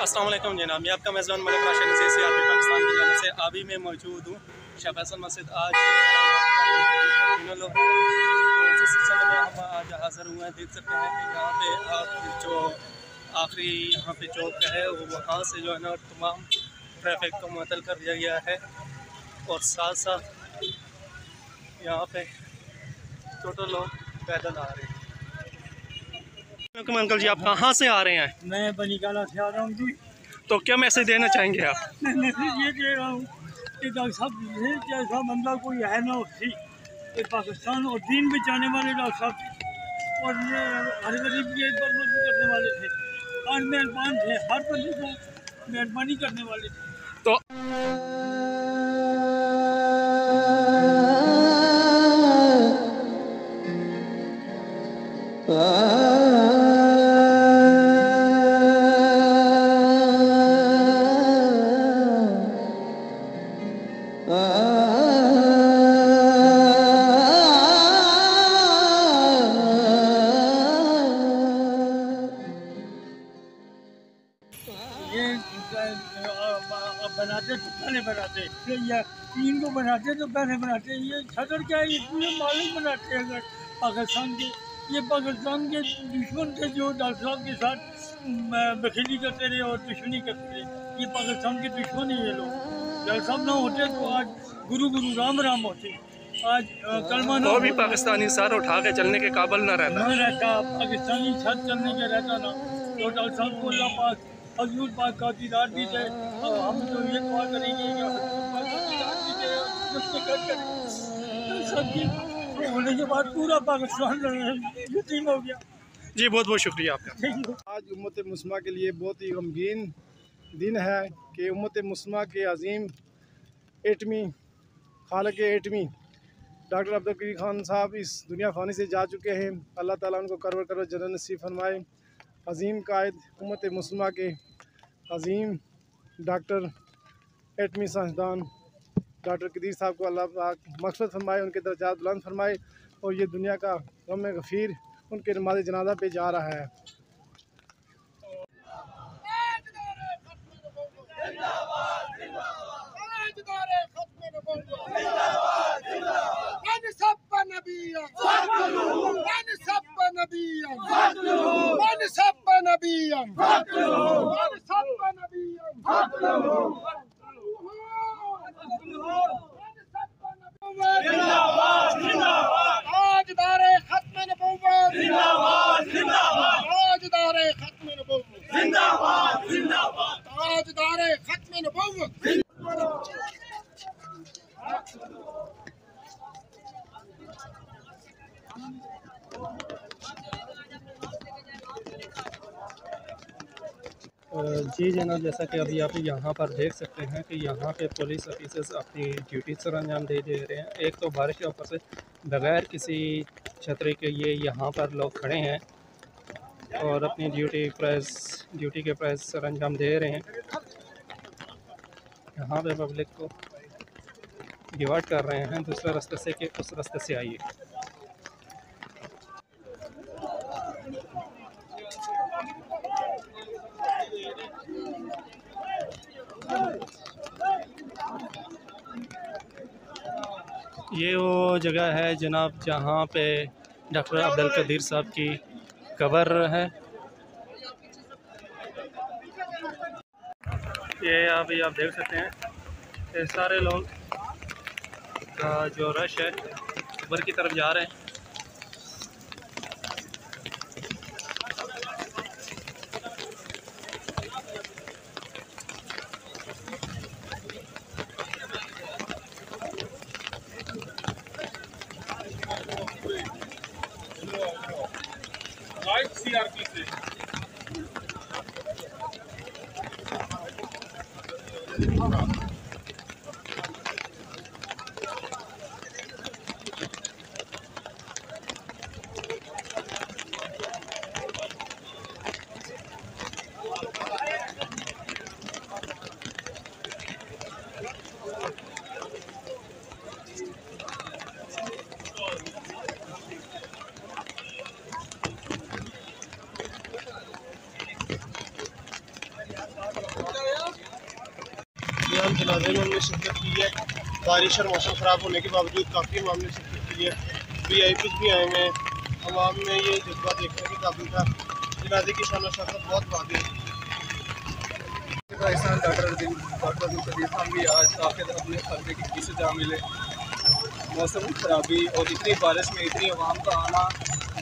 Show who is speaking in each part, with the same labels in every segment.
Speaker 1: अस्सलाम वालेकुम जनाब, मैं आपका मेज़बान मलिक राशिद से सीआरपी पाकिस्तान की जानिब से अभी मैं मौजूद हूँ शाह फैसल मस्जिद। आज लोग इस सिलसिले में हम आज हाज़िर हुए हैं। देख सकते हैं कि यहाँ पे जो आखिरी यहाँ पे चौक है वो वहाँ से जो है ना तमाम ट्रैफिक को मुअत्तल कर दिया गया है और साथ साथ यहाँ पे टोटल लोग पैदल आ रहे हैं। अंकल जी, आप कहाँ से आ रहे हैं?
Speaker 2: मैं बनीकाला से आ रहा हूँ जी।
Speaker 1: तो क्या मैसेज देना चाहेंगे आप?
Speaker 2: मैं मैसेज ये दे रहा हूँ कि डॉक्टर साहब जैसा बंदा कोई है ना उसी ये पाकिस्तान और दीन बचाने वाले डॉक्टर साहब और ये हर गरीब की बर्बाद करने वाले थे और मेहरबान थे, हर बंदे को मेहरबानी करने वाले थे।
Speaker 1: तो
Speaker 2: ये बनाते तो पहले बनाते या तीन को बनाते तो पहले बनाते, ये सदर क्या है, ये पूरे मालिक बनाते हैं। अगर पाकिस्तान के ये पाकिस्तान के दुश्मन थे जो डॉक्टर साहब के साथ बखेली करते रहे और दुश्मनी करते रहे, ये पाकिस्तान के दुश्मन ही ये लोग। डॉक्टर साहब ना होते तो आज गुरु गुरु राम राम होते, आज कलमा ना
Speaker 1: भी पाकिस्तानी सर उठा के चलने के काबिल न रहता।
Speaker 2: पाकिस्तानी सर चलने के रहता ना तो डॉक्टर साहब को अल्लाह पाक हजूर पाक का दीदार दी जाए। हम तो ये दुआ करेंगे कि हजूर पाक का दीदार दी जाए और उसके कर सबकी होने के बाद पूरा पाकिस्तान यतीम हो गया।
Speaker 1: जी बहुत बहुत शुक्रिया आपका।
Speaker 3: आज उम्मत मुस्लिमा के लिए बहुत ही गमगीन दिन है कि उम्मत मुस्लिमा के अजीम एटमी खालक एटमी डॉक्टर अब्दुल करीम खान साहब इस दुनिया फ़ानी से जा चुके हैं। अल्लाह ताला उनको करवर करवर जन्नत नसीब फरमाए। अजीम कायद उम्मत मुस्लिमा के अजीम डॉक्टर एटमी साइंसदान डॉक्टर कदीर साहब को अल्लाह पाक मग़फ़िरत फरमाए, उनके दर्जात बुलंद फरमाए और ये दुनिया का गम गफ़ीर उनके नमाज़ जनाजा पे जा रहा है।
Speaker 1: जी जनाब, जैसा कि अभी आप यहाँ पर देख सकते हैं कि यहाँ पे पुलिस ऑफिसर्स अपनी ड्यूटी सर अंजाम दे रहे हैं। एक तो बारिश के ऊपर से बगैर किसी छतरी के ये यहाँ पर लोग खड़े हैं और अपनी ड्यूटी के प्राइस सर अंजाम दे रहे हैं। यहाँ पे पब्लिक को डिवाइड कर रहे हैं दूसरे रास्ते से कि उस रास्ते से आइए। ये वो जगह है जनाब जहाँ पे डॉक्टर अब्दुल कदीर साहब की कब्र है। ये अभी आप देख सकते हैं ये सारे लोग का जो रश है कब्र की तरफ जा रहे हैं।
Speaker 4: सीआरपी से हम जनाजे में हमने शिरकत की है। बारिश और मौसम ख़राब होने के बावजूद काफ़ी हम हमने शिरकत की है। VIPs भी आए हैं। अवाम में ये जज्बा देखने के काबिल था। जनाजे की शान शौकत बहुत वादी है।
Speaker 5: पाकिस्तान डॉक्टर अब्दुल कदीर खान भी आज आखिर अपने खतरे की किसी जा मिले। मौसम की खराबी और इतनी बारिश में इतनी आवाम का आना,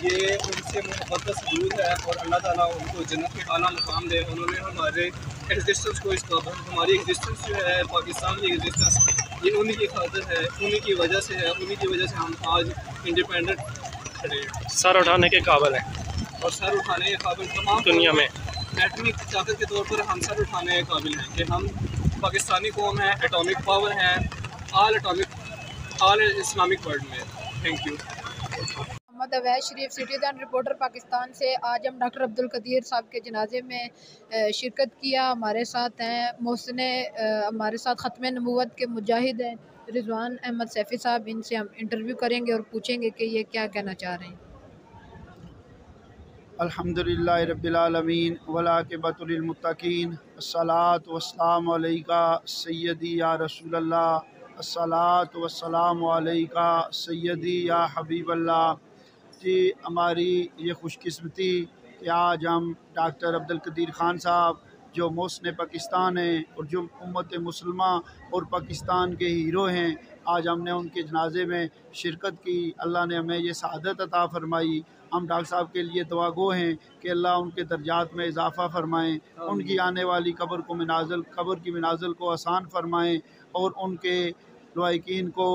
Speaker 5: ये उनसे मुक़द्दस सलूक है और अल्लाह ताला उनको जन्नत में आला मुकाम दे। उन्होंने हमारे एग्जिस्टेंस को, इस काबिल हमारी एग्जिस्टेंस जो है, पाकिस्तान की एग्जिस्टेंस, ये उन्हीं की खातिर है, उन्हीं की वजह से है। उन्हीं की वजह से हम आज इंडिपेंडेंट खड़े हैं,
Speaker 1: सर उठाने के काबिल हैं
Speaker 5: और सर उठाने के काबिल तमाम
Speaker 1: दुनिया में।
Speaker 5: एटमिक ताकत के तौर पर हम सर उठाने के काबिल हैं कि हम पाकिस्तानी कौम है, एटॉमिक पावर है ऑल इस्लामिक वर्ल्ड में। Thank you.
Speaker 6: Mohammad Awais Sharif, citizen reporter Pakistan से। आज हम डॉक्टर अब्दुल कदीर साहब के जनाजे में शिरकत किया। हमारे साथ हैं मोहसिन, हमारे साथ ख़त्म नबूवत के मुजाहिद हैं रिजवान अहमद सैफ़ी साहब। इनसे हम इंटरव्यू करेंगे और पूछेंगे कि ये क्या कहना चाह रहे हैं।
Speaker 7: अल्हम्दुलिल्लाहि रब्बिल आलमीन वलाक़िबतुल लिल मुत्तक़ीन, अस्सलातु वस्सलामु अलैका सय्यदी या रसूलल्लाह, अस्सलातु वस्सलामु अलैका सय्यदी या हबीबल्लाह। जी, हमारी ये खुशकिस्मती कि आज हम डॉक्टर अब्दुल कदीर ख़ान साहब जो मोहसिन पाकिस्तान हैं और जो उम्मत मुसलमा और पाकिस्तान के हीरो हैं, आज हमने उनके जनाजे में शिरकत की। अल्लाह ने हमें ये सआदत अता फ़रमाई। हम डॉक्टर साहब के लिए दुआगो हैं कि अल्लाह उनके दर्जात में इजाफ़ा फ़रमाएँ, उनकी आने वाली कब्र की मनाज़िल को आसान फ़रमाएँ और उनके लवाइकीन को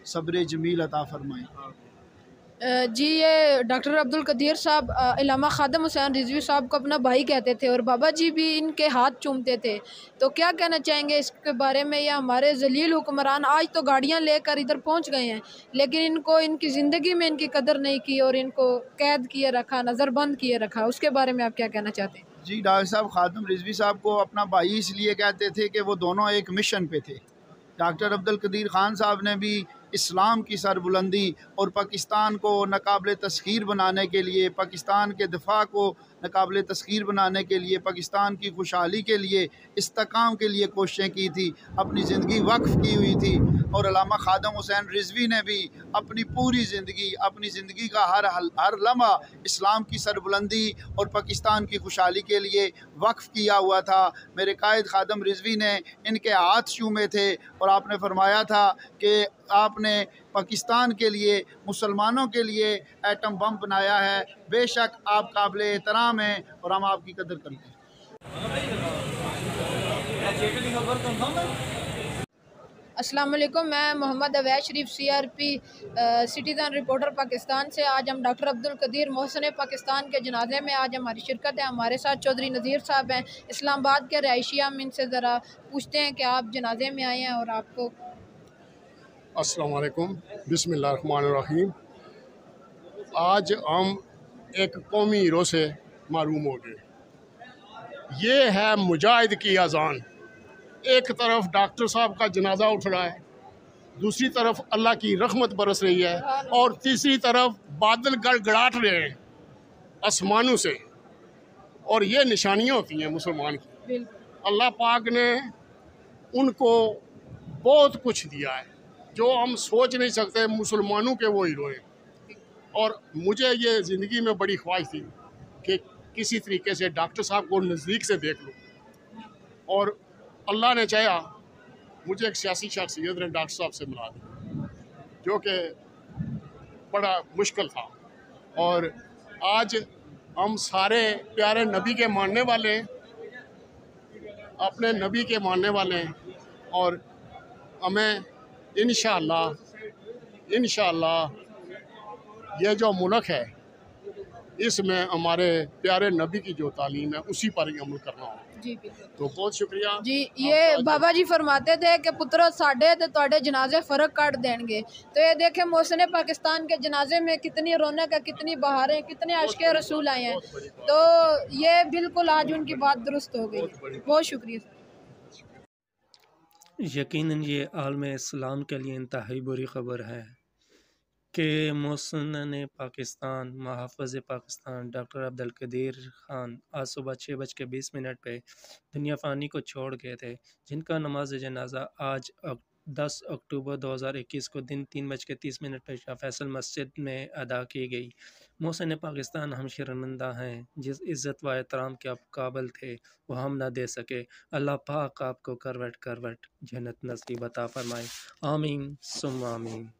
Speaker 7: सब्र जमील अता फ़रमाएँ।
Speaker 6: जी, ये डॉक्टर अब्दुल कदीर साहब इलामा खादम हुसैन रिजवी साहब को अपना भाई कहते थे और बाबा जी भी इनके हाथ चूमते थे। तो क्या कहना चाहेंगे इसके बारे में? या हमारे जलील हुक्मरान आज तो गाड़ियां लेकर इधर पहुंच गए हैं, लेकिन इनको इनकी ज़िंदगी में इनकी कदर नहीं की और इनको कैद किए रखा, नज़रबंद किए रखा। उसके बारे में आप क्या कहना चाहते हैं?
Speaker 7: जी, डॉक्टर साहब खादम रिजवी साहब को अपना भाई इसलिए कहते थे कि वो दोनों एक मिशन पे थे। डॉक्टर अब्दुल कदीर ख़ान साहब ने भी इस्लाम की सरबुलंदी और पाकिस्तान को नाकाबिल तस्खीर बनाने के लिए, पाकिस्तान के दिफा को नाकाबिल तस्खीर बनाने के लिए, पाकिस्तान की खुशहाली के लिए, इस्तेकाम के लिए कोशिशें की थी, अपनी ज़िंदगी वक्फ़ की हुई थी। और अल्लामा खादम हुसैन रिजवी ने भी अपनी पूरी ज़िंदगी, अपनी ज़िंदगी का हर लम्हा इस्लाम की सरबुलंदी और पाकिस्तान की खुशहाली के लिए वक्फ़ किया हुआ था। मेरे कायद खादम रिजवी ने इनके हाथ चूमे थे और आपने फरमाया था कि आपने पाकिस्तान के लिए, मुसलमानों के लिए एटम बम बनाया है। बेशक आप काबिल एहतराम हैं और हम आपकी कदर करते हैं।
Speaker 6: अस्सलाम वालेकुम, मैं मोहम्मद अवैस शरीफ CRP सिटीज़न रिपोर्टर पाकिस्तान से। आज हम डॉक्टर अब्दुल कदीर मोहसिन पाकिस्तान के जनाजे में आज हमारी शिरकत है। हमारे साथ चौधरी नज़ीर साहब हैं, इस्लामाबाद के रहायशी। हम इनसे ज़रा पूछते हैं कि आप जनाजे में आए हैं और आपको।
Speaker 8: अस्सलाम वालेकुम, बिस्मिल्लाहिर्रहमानिर्रहीम। आज हम एक कौमी हीरो से मालूम हो गए। ये है मुजाहिद की अज़ान। एक तरफ डॉक्टर साहब का जनाजा उठ रहा है, दूसरी तरफ अल्लाह की रहमत बरस रही है और तीसरी तरफ बादल गड़गड़ाट रहे हैं आसमानों से। और ये निशानियाँ होती हैं मुसलमान की। अल्लाह पाक ने उनको बहुत कुछ दिया है जो हम सोच नहीं सकते। मुसलमानों के वो हीरो हैं। और मुझे ये ज़िंदगी में बड़ी ख्वाहिश थी कि किसी तरीके से डॉक्टर साहब को नज़दीक से देख लूँ, और अल्लाह ने चाहा मुझे एक सियासी शख्सियत ने डॉक्टर साहब से मिला दी, जो कि बड़ा मुश्किल था। और आज हम सारे प्यारे नबी के मानने वाले हैं, अपने नबी के मानने वाले हैं, और हमें इंशाअल्लाह ये जो मुल्क है इसमें हमारे प्यारे नबी की जो तालीम है उसी पर ही अमल करना होगा।
Speaker 6: जी
Speaker 8: तो बहुत शुक्रिया
Speaker 6: जी। ये बाबा जी फरमाते थे कि पुत्रो साढ़े तो तुहाडे जनाजे फ़र्क काट देंगे। तो ये देखें मोहसिन पाकिस्तान के जनाजे में कितनी रौनक है, कितनी बहारें, कितने आशिक़े रसूल आए हैं। तो ये बिल्कुल आज उनकी बात दुरुस्त हो गई। बहुत शुक्रिया।
Speaker 1: यकीनन ये आलम इस्लाम के लिए इंतहाई बुरी ख़बर है कि मोहसिन पाकिस्तान महफ़ज़ पाकिस्तान डॉक्टर अब्दुल कदीर ख़ान आज सुबह 6:20 पे दुनिया फ़ानी को छोड़ गए थे, जिनका नमाज जनाजा आज 10 अक्टूबर 2021 को दिन 3:30 पर शाह फैसल मस्जिद में अदा की गई। मोहसिन पाकिस्तान हम शर्मिंदा हैं, जिस इज़्ज़त व एहतराम के आप काबिल थे वो हम ना दे सके। अल्लाह पाक आपको करवट करवट जन्नत नसीब अता फरमाए। आमीन सुम्मा आमीन।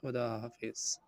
Speaker 1: खुदा हाफिज़।